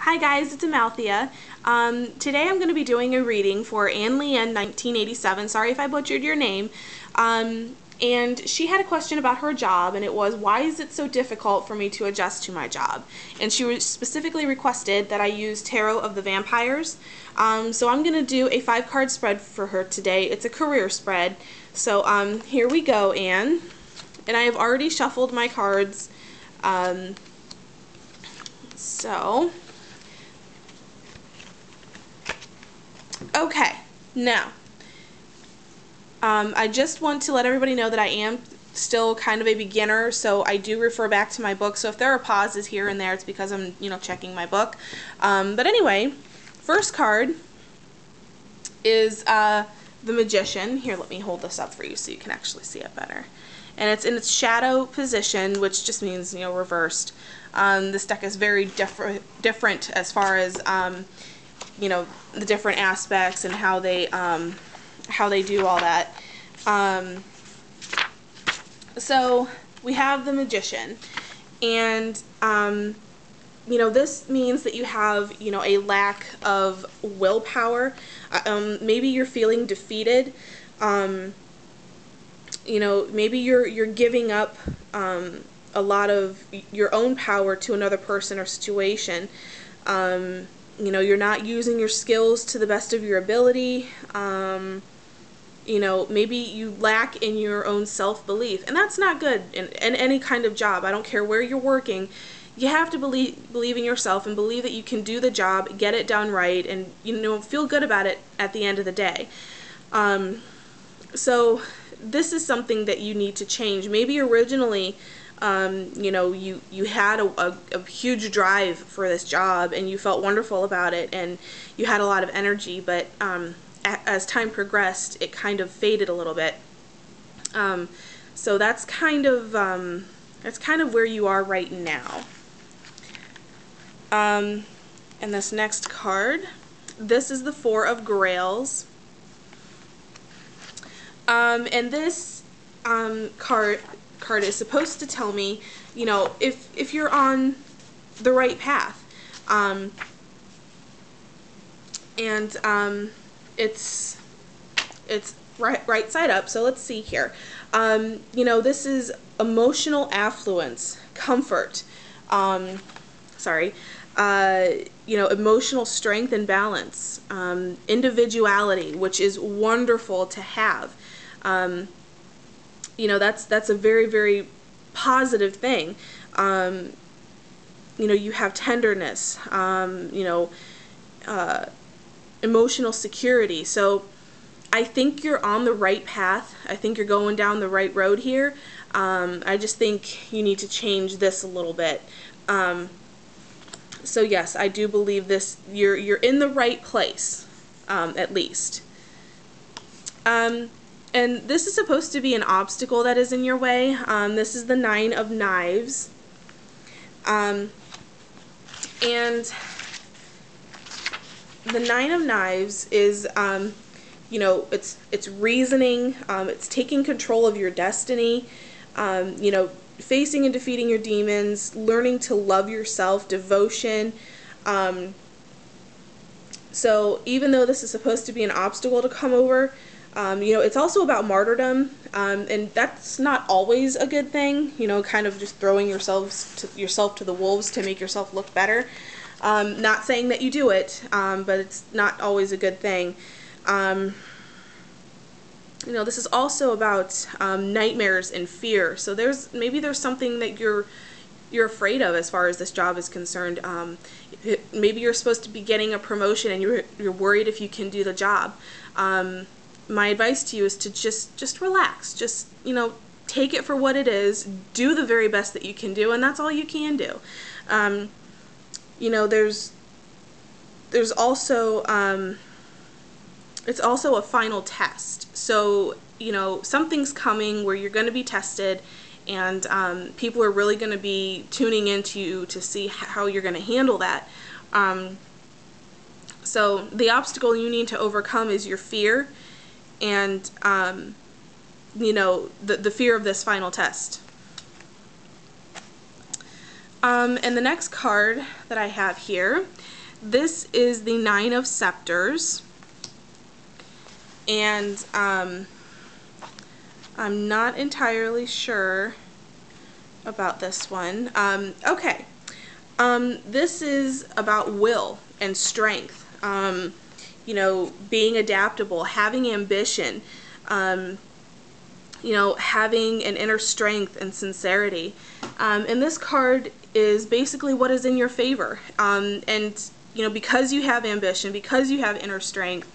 Hi guys, it's Amalthea. Today I'm going to be doing a reading for AnneLien1987. Sorry if I butchered your name. And she had a question about her job, and it was, why is it so difficult for me to adjust to my job? And she specifically requested that I use Tarot of the Vampires. So I'm going to do a 5-card spread for her today. It's a career spread. So here we go, Anne. And I have already shuffled my cards. Okay, now, I just want to let everybody know that I am still kind of a beginner, so I do refer back to my book. So if there are pauses here and there, it's because I'm, checking my book. But anyway, first card is the Magician. Here, let me hold this up for you so you can actually see it better. And it's in its shadow position, which just means, reversed. This deck is very different as far as the different aspects and how they do all that. So we have the Magician, and this means that you have a lack of willpower. Maybe you're feeling defeated. Maybe you're giving up a lot of your own power to another person or situation. You're not using your skills to the best of your ability. Maybe you lack in your own self-belief, and that's not good in any kind of job. I don't care where you're working. You have to believe in yourself and believe that you can do the job, get it done right, and feel good about it at the end of the day. So this is something that you need to change. Maybe originally you had a huge drive for this job and you felt wonderful about it and you had a lot of energy, but as time progressed, it kind of faded a little bit. So that's kind of where you are right now. And this next card, this is the Four of Grails. And this card is supposed to tell me, if you're on the right path. It's right side up, so let's see here. This is emotional affluence, comfort, emotional strength and balance, individuality, which is wonderful to have. That's a very, very positive thing. You have tenderness, emotional security. So I think you're on the right path. I think you're going down the right road here. I just think you need to change this a little bit. So yes, I do believe this. You're in the right place, at least. And this is supposed to be an obstacle that is in your way. This is the Nine of Knives. And the Nine of Knives is, it's reasoning, it's taking control of your destiny, facing and defeating your demons, learning to love yourself, devotion. So even though this is supposed to be an obstacle to come over, it's also about martyrdom, and that's not always a good thing, kind of just throwing yourself to the wolves to make yourself look better. Not saying that you do it, but it's not always a good thing. This is also about nightmares and fear. So maybe there's something that you're afraid of as far as this job is concerned. Maybe you're supposed to be getting a promotion and you're worried if you can do the job. My advice to you is to just relax. Just, take it for what it is. Do the very best that you can do, and that's all you can do. There's also, it's also a final test. So, something's coming where you're going to be tested, and people are really going to be tuning into you to see how you're going to handle that. So the obstacle you need to overcome is your fear, and the fear of this final test. And the next card that I have here, this is the Nine of Scepters, and I'm not entirely sure about this one. Okay, this is about will and strength, you know, being adaptable, having ambition, you know, having an inner strength and sincerity. And this card is basically what is in your favor. And, you know, because you have ambition, because you have inner strength,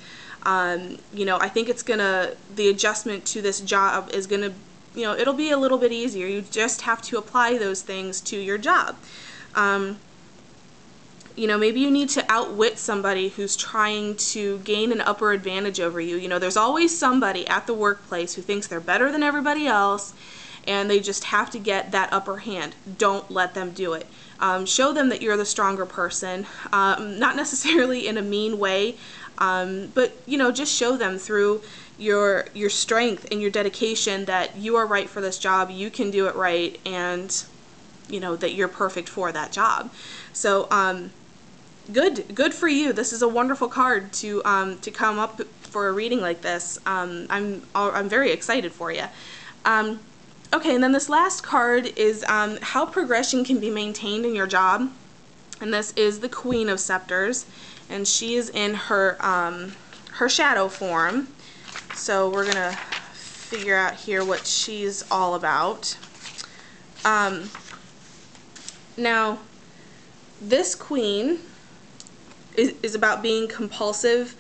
you know, I think it's gonna, the adjustment to this job is gonna, you know, it'll be a little bit easier. You just have to apply those things to your job. You know, maybe you need to outwit somebody who's trying to gain an upper advantage over you. You know, there's always somebody at the workplace who thinks they're better than everybody else, and they just have to get that upper hand. Don't let them do it. Show them that you're the stronger person, not necessarily in a mean way, but, you know, just show them through your strength and your dedication that you are right for this job, you can do it right, and, you know, that you're perfect for that job. So, good for you. This is a wonderful card to come up for a reading like this. I'm very excited for you. Okay, and then this last card is how progression can be maintained in your job, and this is the Queen of Scepters, and she is in her her shadow form. So we're gonna figure out here what she's all about. Now, this queen is about being compulsive,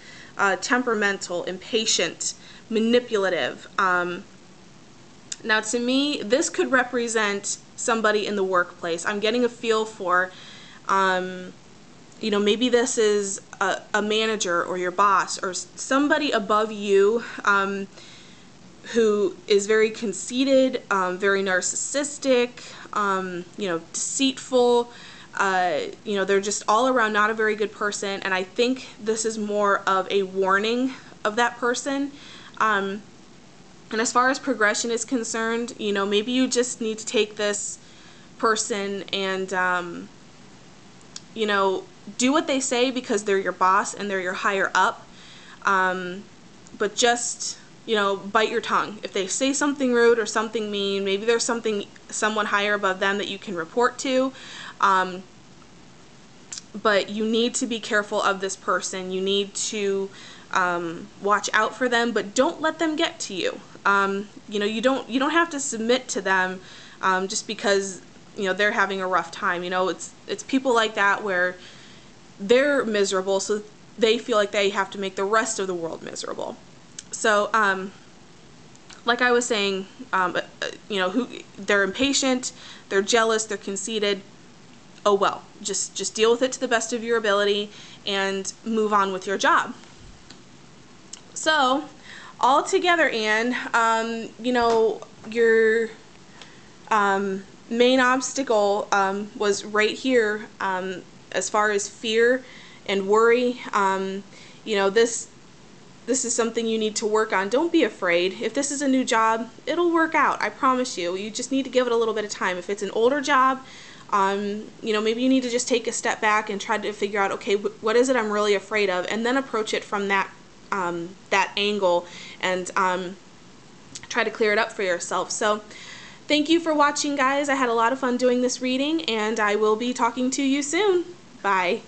temperamental, impatient, manipulative. Now, to me, this could represent somebody in the workplace. I'm getting a feel for, you know, maybe this is a manager or your boss or somebody above you who is very conceited, very narcissistic, you know, deceitful. You know, they're just all around not a very good person, and I think this is more of a warning of that person. And as far as progression is concerned, you know, maybe you just need to take this person and, you know, do what they say because they're your boss and they're your higher up, but just, you know, bite your tongue. If they say something rude or something mean, maybe there's someone higher above them that you can report to, but you need to be careful of this person. You need to watch out for them, but don't let them get to you. You know, you don't have to submit to them just because, you know, they're having a rough time. You know, it's people like that where they're miserable, so they feel like they have to make the rest of the world miserable. So, like I was saying, you know, they're impatient, they're jealous, they're conceited. Oh well, just deal with it to the best of your ability and move on with your job. So, all together, Anne, you know, your main obstacle was right here as far as fear and worry. You know, this is something you need to work on. Don't be afraid. If this is a new job, it'll work out. I promise you. You just need to give it a little bit of time. If it's an older job, you know, maybe you need to just take a step back and try to figure out, okay, what is it I'm really afraid of, and then approach it from that angle and try to clear it up for yourself. So thank you for watching, guys. I had a lot of fun doing this reading, and I will be talking to you soon. Bye.